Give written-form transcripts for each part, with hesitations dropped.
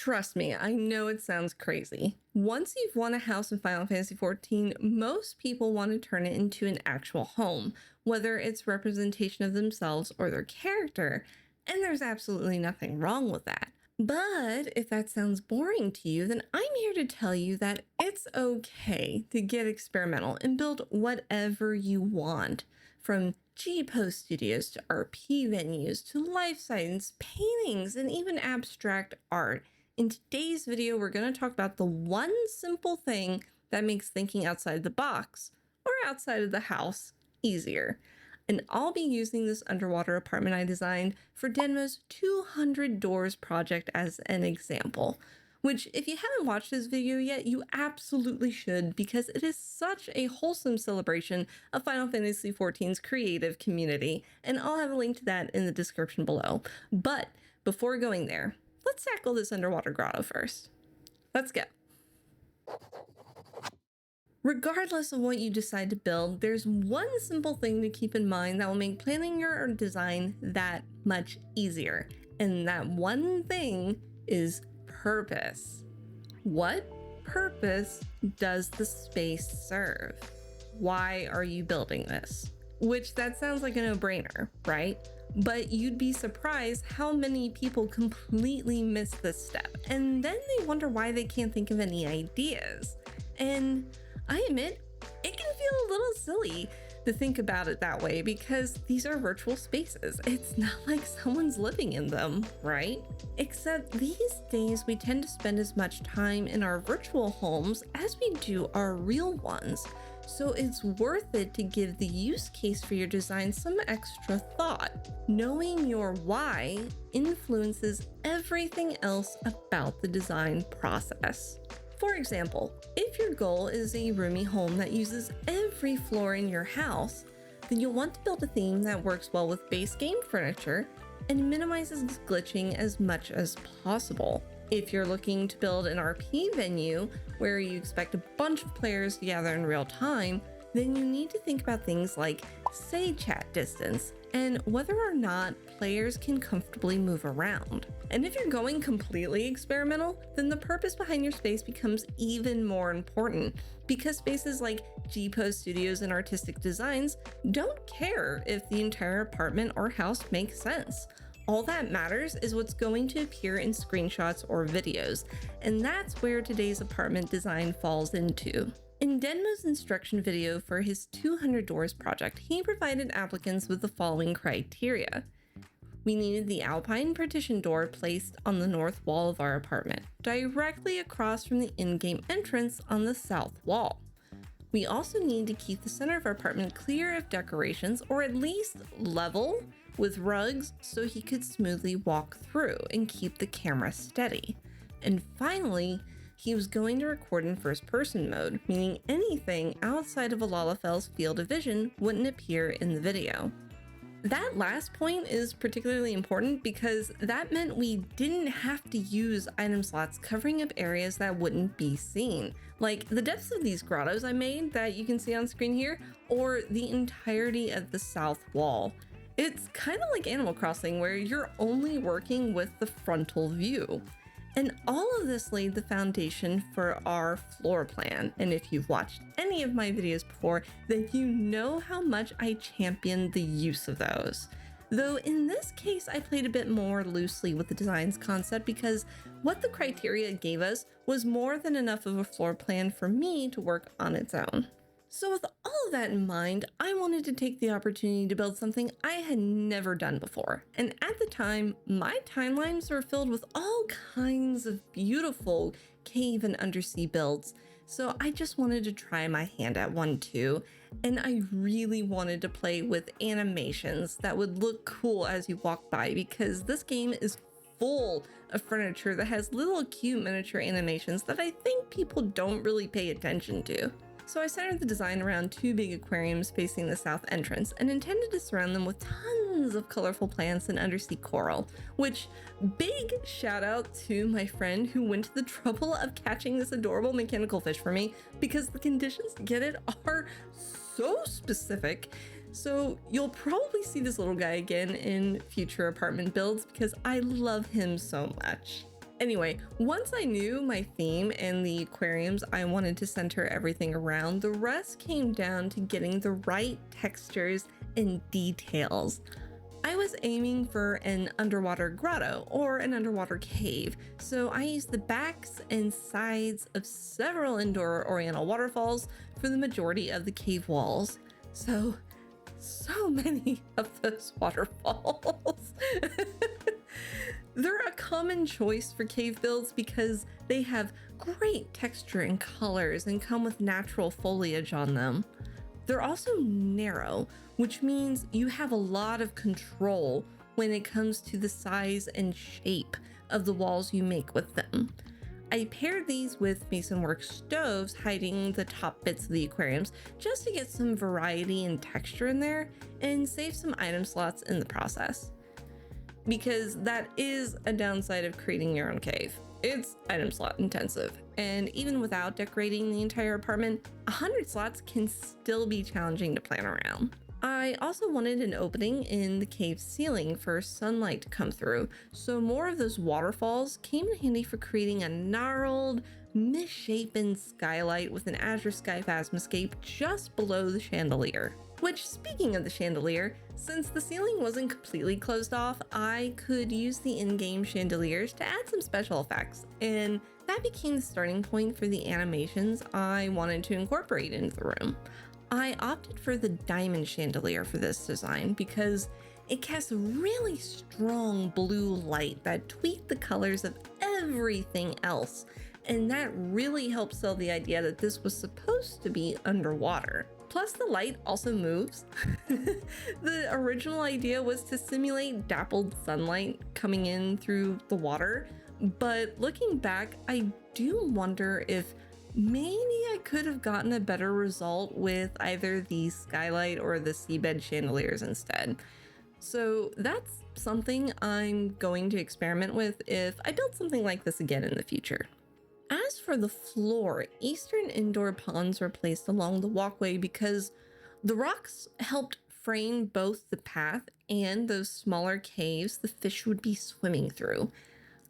Trust me, I know it sounds crazy. Once you've won a house in Final Fantasy XIV, most people want to turn it into an actual home, whether it's representation of themselves or their character, and there's absolutely nothing wrong with that. But if that sounds boring to you, then I'm here to tell you that it's okay to get experimental and build whatever you want, from gpose studios to RP venues to life science, paintings, and even abstract art. In today's video, we're going to talk about the one simple thing that makes thinking outside the box, or outside of the house, easier. And I'll be using this underwater apartment I designed for Denmo's 200 Doors project as an example, which if you haven't watched this video yet, you absolutely should, because it is such a wholesome celebration of Final Fantasy XIV's creative community, and I'll have a link to that in the description below. But before going there, let's tackle this underwater grotto first. Let's go. Regardless of what you decide to build, there's one simple thing to keep in mind that will make planning your design that much easier. And that one thing is purpose. What purpose does the space serve? Why are you building this? Which that sounds like a no-brainer, right? But you'd be surprised how many people completely miss this step, and then they wonder why they can't think of any ideas. And I admit, it can feel a little silly to think about it that way, because these are virtual spaces. It's not like someone's living in them, right? Except these days we tend to spend as much time in our virtual homes as we do our real ones. So it's worth it to give the use case for your design some extra thought. Knowing your why influences everything else about the design process. For example, if your goal is a roomy home that uses every floor in your house, then you'll want to build a theme that works well with base game furniture and minimizes glitching as much as possible. If you're looking to build an RP venue where you expect a bunch of players to gather in real time, then you need to think about things like, say, chat distance, and whether or not players can comfortably move around. And if you're going completely experimental, then the purpose behind your space becomes even more important, because spaces like gpose studios and artistic designs don't care if the entire apartment or house makes sense. All that matters is what's going to appear in screenshots or videos, and that's where today's apartment design falls into. In Denmo's instruction video for his 200 Doors project, he provided applicants with the following criteria. We needed the Alpine partition door placed on the north wall of our apartment, directly across from the in-game entrance on the south wall. We also need to keep the center of our apartment clear of decorations, or at least level with rugs, so he could smoothly walk through and keep the camera steady. And finally, he was going to record in first-person mode, meaning anything outside of Alalafel's field of vision wouldn't appear in the video. That last point is particularly important because that meant we didn't have to use item slots covering up areas that wouldn't be seen, like the depths of these grottos I made that you can see on screen here, or the entirety of the south wall. It's kind of like Animal Crossing, where you're only working with the frontal view. And all of this laid the foundation for our floor plan. And if you've watched any of my videos before, then you know how much I champion the use of those. Though in this case, I played a bit more loosely with the design's concept, because what the criteria gave us was more than enough of a floor plan for me to work on its own. So with all of that in mind, I wanted to take the opportunity to build something I had never done before. And at the time, my timelines were filled with all kinds of beautiful cave and undersea builds. So I just wanted to try my hand at one too. And I really wanted to play with animations that would look cool as you walk by, because this game is full of furniture that has little cute miniature animations that I think people don't really pay attention to. So I centered the design around two big aquariums facing the south entrance and intended to surround them with tons of colorful plants and undersea coral, which, big shout out to my friend who went to the trouble of catching this adorable mechanical fish for me, because the conditions to get it are so specific. So you'll probably see this little guy again in future apartment builds, because I love him so much. Anyway, once I knew my theme and the aquariums I wanted to center everything around, the rest came down to getting the right textures and details. I was aiming for an underwater grotto or an underwater cave, so I used the backs and sides of several indoor oriental waterfalls for the majority of the cave walls. So many of those waterfalls. They're a common choice for cave builds because they have great texture and colors and come with natural foliage on them. They're also narrow, which means you have a lot of control when it comes to the size and shape of the walls you make with them. I paired these with masonwork stoves hiding the top bits of the aquariums just to get some variety and texture in there and save some item slots in the process. Because that is a downside of creating your own cave. It's item slot intensive, and even without decorating the entire apartment, 100 slots can still be challenging to plan around. I also wanted an opening in the cave ceiling for sunlight to come through, so more of those waterfalls came in handy for creating a gnarled, misshapen skylight with an azure sky phasmoscape just below the chandelier. Which, speaking of the chandelier, since the ceiling wasn't completely closed off, I could use the in-game chandeliers to add some special effects, and that became the starting point for the animations I wanted to incorporate into the room. I opted for the diamond chandelier for this design because it casts a really strong blue light that tweaked the colors of everything else, and that really helped sell the idea that this was supposed to be underwater. Plus, the light also moves. The original idea was to simulate dappled sunlight coming in through the water, but looking back, I do wonder if maybe I could have gotten a better result with either the skylight or the seabed chandeliers instead. So that's something I'm going to experiment with if I build something like this again in the future. As for the floor, eastern indoor ponds were placed along the walkway because the rocks helped frame both the path and those smaller caves the fish would be swimming through.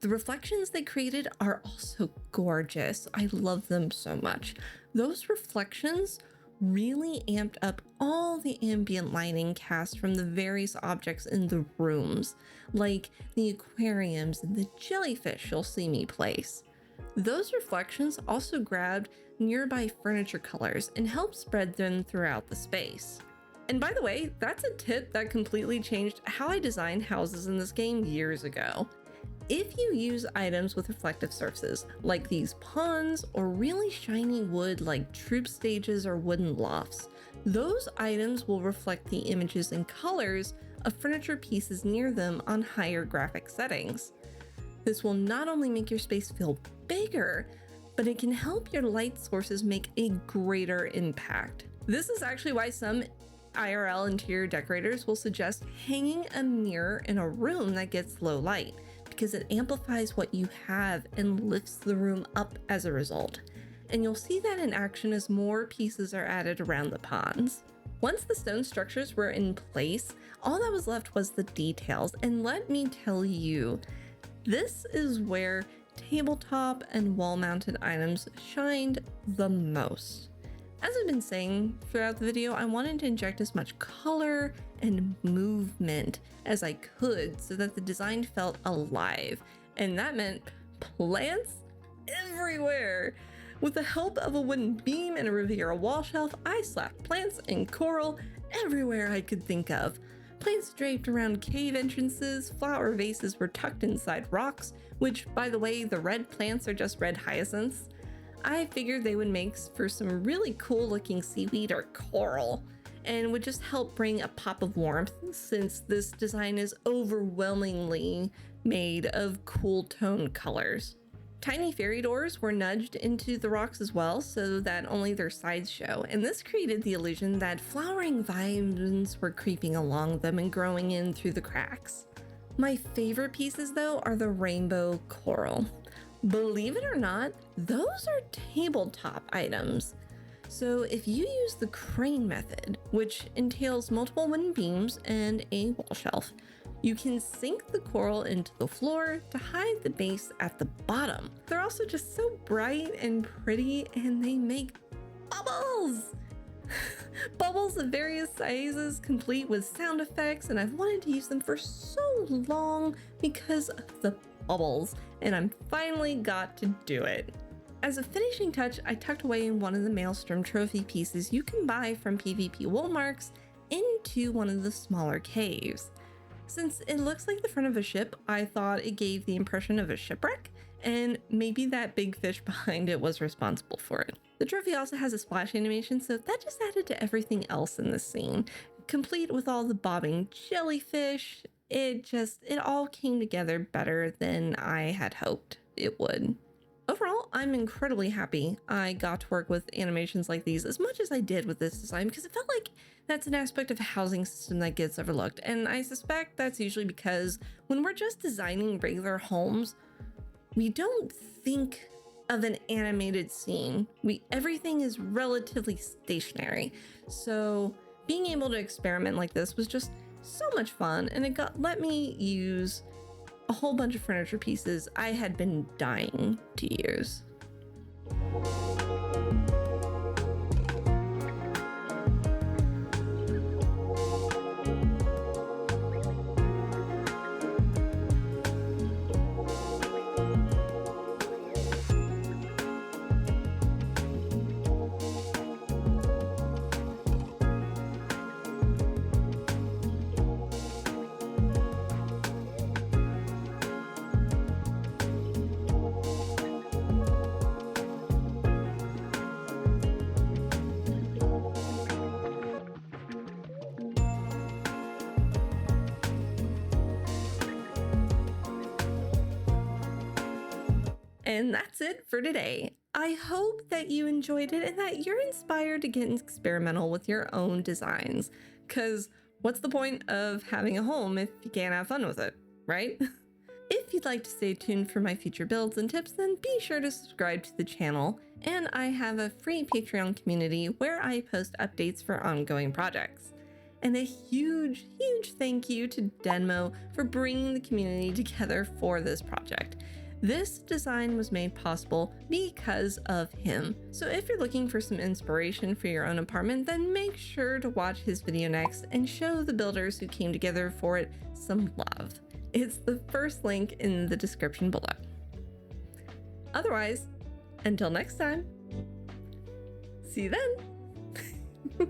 The reflections they created are also gorgeous. I love them so much. Those reflections really amped up all the ambient lighting cast from the various objects in the rooms, like the aquariums and the jellyfish you'll see me place. Those reflections also grabbed nearby furniture colors and helped spread them throughout the space. And by the way, that's a tip that completely changed how I designed houses in this game years ago. If you use items with reflective surfaces, like these ponds or really shiny wood like troop stages or wooden lofts, those items will reflect the images and colors of furniture pieces near them on higher graphic settings. This will not only make your space feel bigger, but it can help your light sources make a greater impact. This is actually why some IRL interior decorators will suggest hanging a mirror in a room that gets low light, because it amplifies what you have and lifts the room up as a result. And you'll see that in action as more pieces are added around the ponds. Once the stone structures were in place, all that was left was the details, and let me tell you, this is where tabletop and wall-mounted items shined the most. As I've been saying throughout the video, I wanted to inject as much color and movement as I could so that the design felt alive, and that meant plants everywhere. With the help of a wooden beam and a Riviera wall shelf, I slapped plants and coral everywhere I could think of. Plants draped around cave entrances, flower vases were tucked inside rocks, which, by the way, the red plants are just red hyacinths. I figured they would make for some really cool looking seaweed or coral, and would just help bring a pop of warmth since this design is overwhelmingly made of cool tone colors. Tiny fairy doors were nudged into the rocks as well so that only their sides show, and this created the illusion that flowering vines were creeping along them and growing in through the cracks. My favorite pieces though are the rainbow coral. Believe it or not, those are tabletop items. So if you use the crane method, which entails multiple wooden beams and a wall shelf, You can sink the coral into the floor to hide the base at the bottom. They're also just so bright and pretty, and they make bubbles! Bubbles of various sizes, complete with sound effects, and I've wanted to use them for so long because of the bubbles, and I'm finally got to do it. As a finishing touch, I tucked away in one of the Maelstrom trophy pieces you can buy from PvP Woolmarks into one of the smaller caves. Since it looks like the front of a ship, I thought it gave the impression of a shipwreck, and maybe that big fish behind it was responsible for it. The trophy also has a splash animation, so that just added to everything else in this scene. Complete with all the bobbing jellyfish, it all came together better than I had hoped it would. Overall, I'm incredibly happy I got to work with animations like these as much as I did with this design, because it felt like that's an aspect of a housing system that gets overlooked, and I suspect that's usually because when we're just designing regular homes, we don't think of an animated scene. Everything is relatively stationary, so being able to experiment like this was just so much fun, and it let me use a whole bunch of furniture pieces I had been dying to use. And that's it for today. I hope that you enjoyed it and that you're inspired to get experimental with your own designs. Because what's the point of having a home if you can't have fun with it, right? If you'd like to stay tuned for my future builds and tips, then be sure to subscribe to the channel. And I have a free Patreon community where I post updates for ongoing projects. And a huge, huge thank you to Denmo for bringing the community together for this project. This design was made possible because of him. So if you're looking for some inspiration for your own apartment, then make sure to watch his video next and show the builders who came together for it some love. It's the first link in the description below. Otherwise, until next time, see you then.